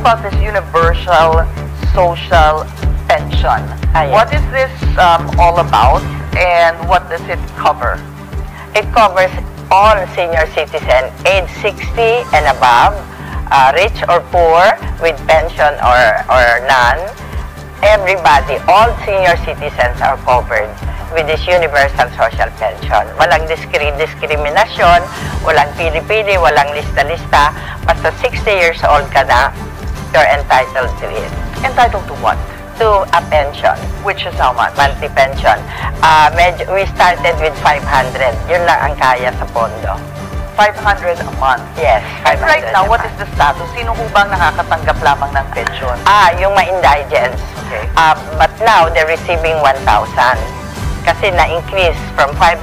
about this universal social pension. Yes. What is this all about, and what does it cover? It covers all senior citizen age 60 and above, rich or poor, with pension or none. Everybody, all senior citizens are covered with this universal social pension. Walang diskriminasyon, walang pili-pili, walang lista-lista. Basta 60 years old ka na, you're entitled to it. Entitled to what? To a pension. Which is how much? Monthly pension. We started with 500. Yun lang ang kaya sa pondo. 500 a month. Yes, And 500 right now, a what month. is the status? Sino ho bang nakakatanggap lamang ng pension? Yung ma-indigents. Okay. But now, they're receiving 1,000. Kasi na-increase from 500,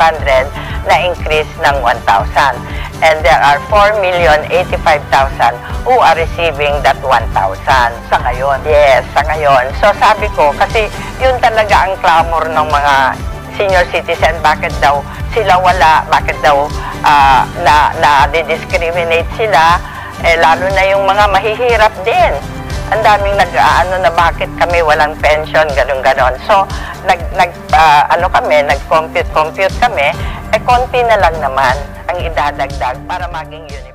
na-increase ng 1,000. And there are 4,085,000 who are receiving that 1,000. Sa ngayon? Yes, sa ngayon. So sabi ko, kasi yun talaga ang clamor ng mga senior citizen, bakit daw sila wala, bakit daw na-discriminate sila, lalo na yung mga mahihirap din. Ang daming nag-aano na bakit kami walang pension, ganun-ganon. So, nag-compute kami, konti na lang naman ang idadagdag para maging yun.